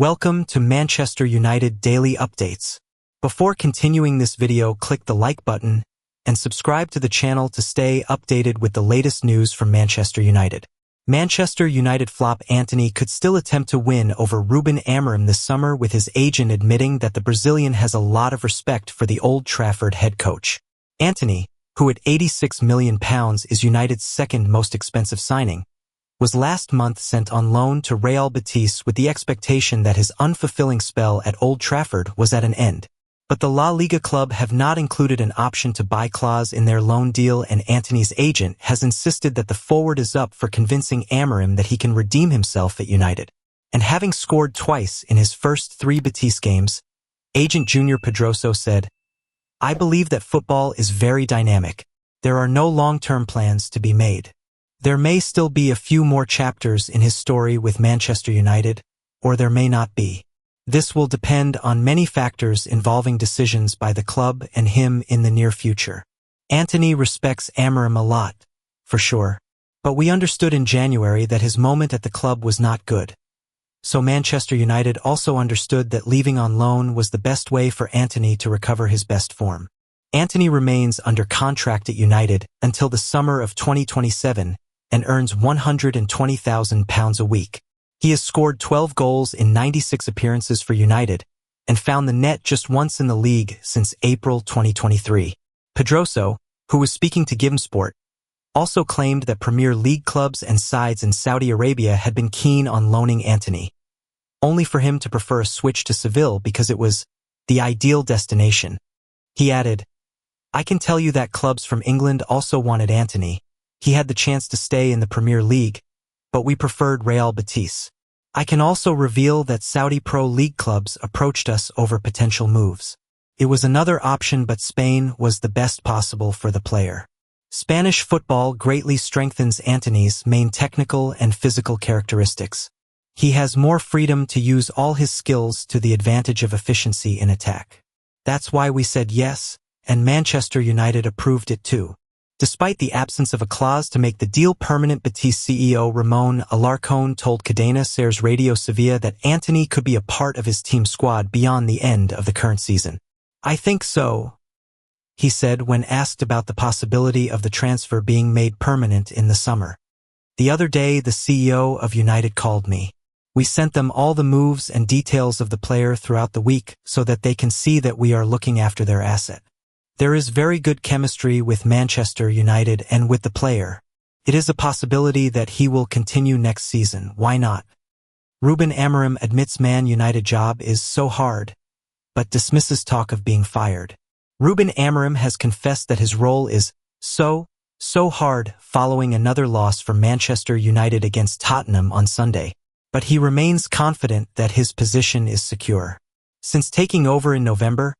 Welcome to Manchester United Daily Updates. Before continuing this video, click the like button and subscribe to the channel to stay updated with the latest news from Manchester United. Manchester United flop Antony could still attempt to win over Ruben Amorim this summer, with his agent admitting that the Brazilian has a lot of respect for the Old Trafford head coach. Antony, who at £86 million is United's second most expensive signing, was last month sent on loan to Real Betis with the expectation that his unfulfilling spell at Old Trafford was at an end. But the La Liga club have not included an option to buy clause in their loan deal, and Antony's agent has insisted that the forward is up for convincing Amorim that he can redeem himself at United. And having scored twice in his first 3 Betis games, agent Junior Pedroso said, "I believe that football is very dynamic. There are no long-term plans to be made. There may still be a few more chapters in his story with Manchester United, or there may not be. This will depend on many factors involving decisions by the club and him in the near future. Antony respects Amorim a lot, for sure. But we understood in January that his moment at the club was not good. So Manchester United also understood that leaving on loan was the best way for Antony to recover his best form. Antony remains under contract at United until the summer of 2027 and earns £120,000 a week. He has scored 12 goals in 96 appearances for United and found the net just once in the league since April 2023. Pedroso, who was speaking to GivenSport, also claimed that Premier League clubs and sides in Saudi Arabia had been keen on loaning Antony, only for him to prefer a switch to Seville because it was the ideal destination. He added, "I can tell you that clubs from England also wanted Antony. He had the chance to stay in the Premier League, but we preferred Real Betis. I can also reveal that Saudi Pro League clubs approached us over potential moves. It was another option, but Spain was the best possible for the player." Spanish football greatly strengthens Antony's main technical and physical characteristics. He has more freedom to use all his skills to the advantage of efficiency in attack. That's why we said yes, and Manchester United approved it too. Despite the absence of a clause to make the deal permanent, Betis CEO Ramon Alarcón told Cadena Ser's Radio Sevilla that Antony could be a part of his team squad beyond the end of the current season. "I think so," he said when asked about the possibility of the transfer being made permanent in the summer. "The other day, the CEO of United called me. We sent them all the moves and details of the player throughout the week so that they can see that we are looking after their asset. There is very good chemistry with Manchester United and with the player. It is a possibility that he will continue next season. Why not?" Ruben Amorim admits Man United job is so hard, but dismisses talk of being fired. Ruben Amorim has confessed that his role is so hard following another loss for Manchester United against Tottenham on Sunday, but he remains confident that his position is secure. Since taking over in November,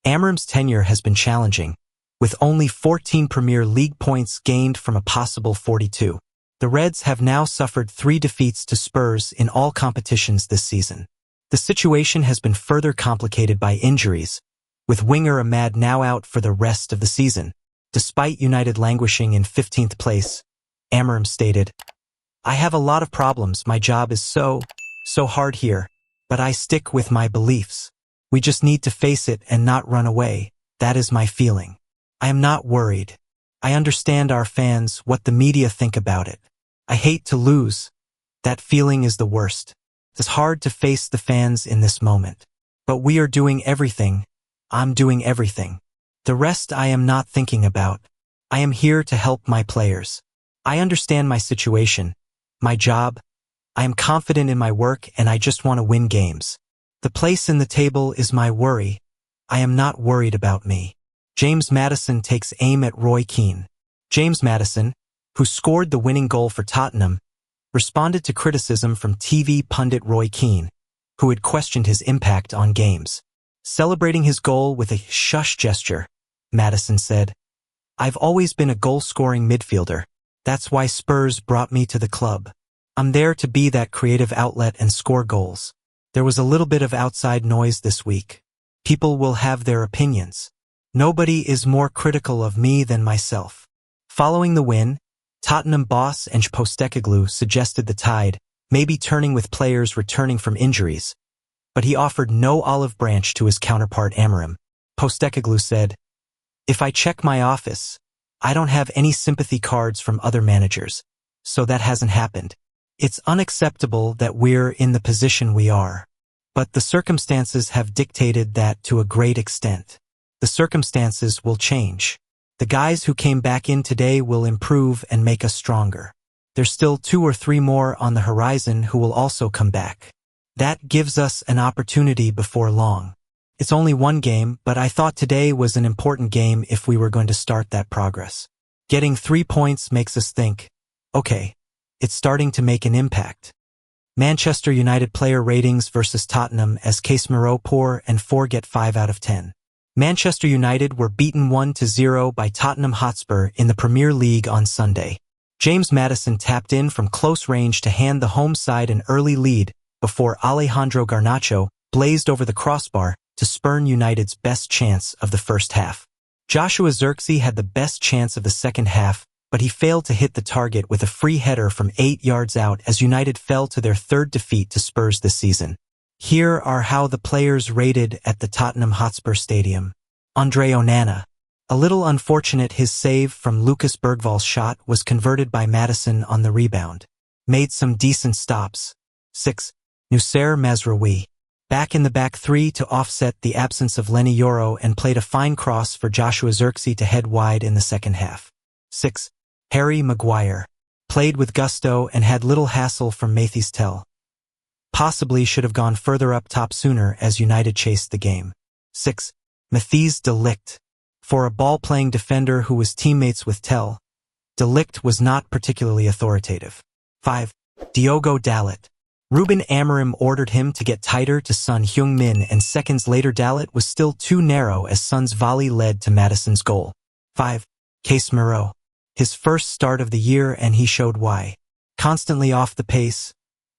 Amorim's tenure has been challenging, with only 14 Premier League points gained from a possible 42. The Reds have now suffered 3 defeats to Spurs in all competitions this season. The situation has been further complicated by injuries, with winger Ahmad now out for the rest of the season. Despite United languishing in 15th place, Amorim stated, "I have a lot of problems. My job is so hard here, but I stick with my beliefs. We just need to face it and not run away. That is my feeling. I am not worried. I understand our fans, what the media think about it. I hate to lose. That feeling is the worst. It's hard to face the fans in this moment. But we are doing everything. I'm doing everything. The rest I am not thinking about. I am here to help my players. I understand my situation, my job. I am confident in my work and I just want to win games. The place in the table is my worry. I am not worried about me." James Maddison takes aim at Roy Keane. James Maddison, who scored the winning goal for Tottenham, responded to criticism from TV pundit Roy Keane, who had questioned his impact on games. Celebrating his goal with a shush gesture, Maddison said, "I've always been a goal-scoring midfielder. That's why Spurs brought me to the club. I'm there to be that creative outlet and score goals. There was a little bit of outside noise this week. People will have their opinions. Nobody is more critical of me than myself." Following the win, Tottenham boss Ange Postecoglou suggested the tide may be turning with players returning from injuries, but he offered no olive branch to his counterpart Amorim. Postecoglou said, "If I check my office, I don't have any sympathy cards from other managers, so that hasn't happened. It's unacceptable that we're in the position we are. But the circumstances have dictated that to a great extent. The circumstances will change. The guys who came back in today will improve and make us stronger. There's still 2 or 3 more on the horizon who will also come back. That gives us an opportunity before long. It's only one game, but I thought today was an important game if we were going to start that progress. Getting 3 points makes us think, okay, it's starting to make an impact." Manchester United player ratings versus Tottenham as Casemiro poor and 4 get 5 out of 10. Manchester United were beaten 1-0 by Tottenham Hotspur in the Premier League on Sunday. James Maddison tapped in from close range to hand the home side an early lead before Alejandro Garnacho blazed over the crossbar to spurn United's best chance of the first half. Joshua Zirkzee had the best chance of the second half, but he failed to hit the target with a free header from 8 yards out as United fell to their 3rd defeat to Spurs this season. Here are how the players rated at the Tottenham Hotspur Stadium. Andre Onana. A little unfortunate his save from Lucas Bergvall's shot was converted by Maddison on the rebound. Made some decent stops. 6. Noussair Mazraoui. Back in the back 3 to offset the absence of Lenny Yoro and played a fine cross for Joshua Zirkzee to head wide in the second half. 6. Harry Maguire. Played with gusto and had little hassle from Mathys Tel. Possibly should have gone further up top sooner as United chased the game. 6. Matthijs de Ligt. For a ball-playing defender who was teammates with Tel, de Ligt was not particularly authoritative. 5. Diogo Dalot. Ruben Amorim ordered him to get tighter to Son Heung-min, and seconds later Dalot was still too narrow as Son's volley led to Maddison's goal. 5. Casemiro. His first start of the year, and he showed why. Constantly off the pace,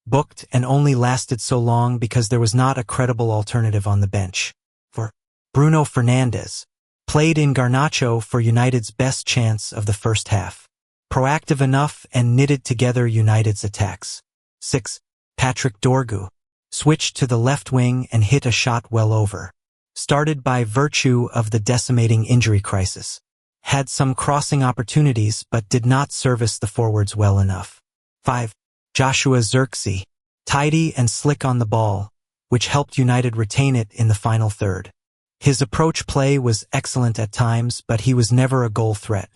booked, and only lasted so long because there was not a credible alternative on the bench. 4. Bruno Fernandes. Played in Garnacho for United's best chance of the first half. Proactive enough and knitted together United's attacks. 6. Patrick Dorgu. Switched to the left wing and hit a shot well over. Started by virtue of the decimating injury crisis. Had some crossing opportunities but did not service the forwards well enough. 5. Joshua Zirkzee. Tidy and slick on the ball, which helped United retain it in the final third. His approach play was excellent at times, but he was never a goal threat.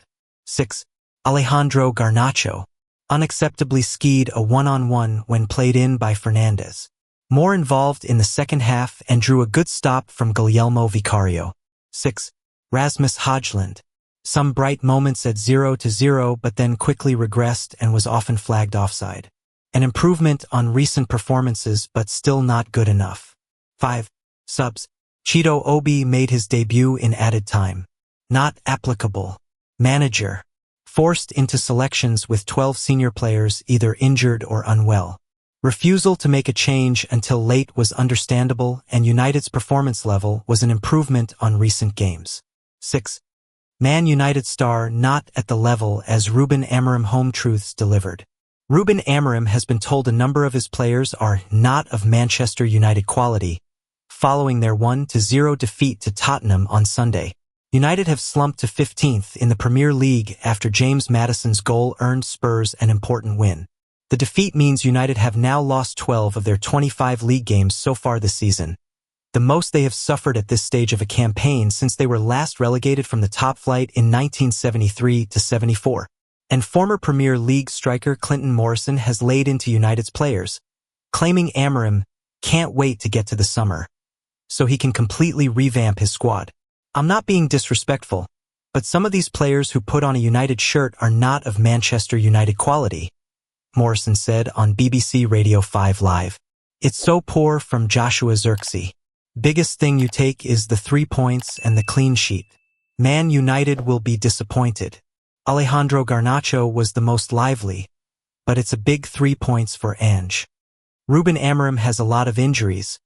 6. Alejandro Garnacho. Unacceptably skied a one-on-one when played in by Fernandes. More involved in the second half and drew a good stop from Guillermo Vicario. 6. Rasmus Højlund. Some bright moments at 0-0 but then quickly regressed and was often flagged offside. An improvement on recent performances but still not good enough. 5. Subs. Cheeto Obi made his debut in added time. Not applicable. Manager. Forced into selections with 12 senior players either injured or unwell. Refusal to make a change until late was understandable, and United's performance level was an improvement on recent games. 6. Man United star not at the level as Ruben Amorim home truths delivered. Ruben Amorim has been told a number of his players are not of Manchester United quality. Following their 1-0 defeat to Tottenham on Sunday, United have slumped to 15th in the Premier League after James Maddison's goal earned Spurs an important win. The defeat means United have now lost 12 of their 25 league games so far this season, the most they have suffered at this stage of a campaign since they were last relegated from the top flight in 1973-74. And former Premier League striker Clinton Morrison has laid into United's players, claiming Amorim can't wait to get to the summer so he can completely revamp his squad. I'm not being disrespectful, but some of these players who put on a United shirt are not of Manchester United quality, Morrison said on BBC Radio 5 Live. It's so poor from Joshua Zirkzee. Biggest thing you take is the 3 points and the clean sheet. Man United will be disappointed. Alejandro Garnacho was the most lively, but it's a big 3 points for Ange. Ruben Amorim has a lot of injuries,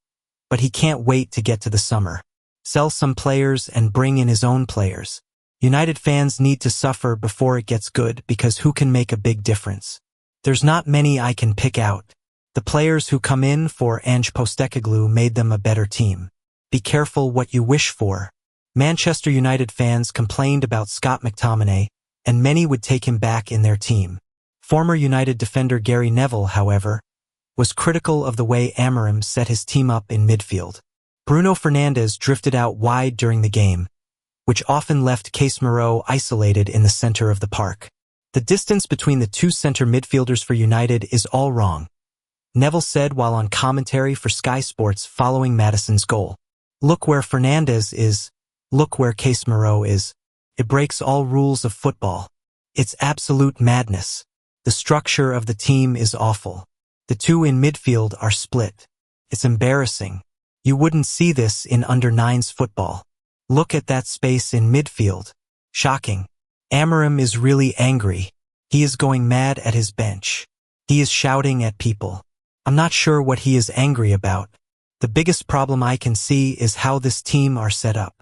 but he can't wait to get to the summer. Sell some players and bring in his own players. United fans need to suffer before it gets good because who can make a big difference? There's not many I can pick out. The players who come in for Ange Postecoglou made them a better team. Be careful what you wish for. Manchester United fans complained about Scott McTominay, and many would take him back in their team. Former United defender Gary Neville, however, was critical of the way Amorim set his team up in midfield. Bruno Fernandes drifted out wide during the game, which often left Casemiro isolated in the center of the park. The distance between the two center midfielders for United is all wrong, Neville said while on commentary for Sky Sports following Maddison's goal. Look where Fernandes is, look where Casemiro is. It breaks all rules of football. It's absolute madness. The structure of the team is awful. The two in midfield are split. It's embarrassing. You wouldn't see this in under-9s football. Look at that space in midfield. Shocking. Amorim is really angry. He is going mad at his bench. He is shouting at people. I'm not sure what he is angry about. The biggest problem I can see is how this team are set up.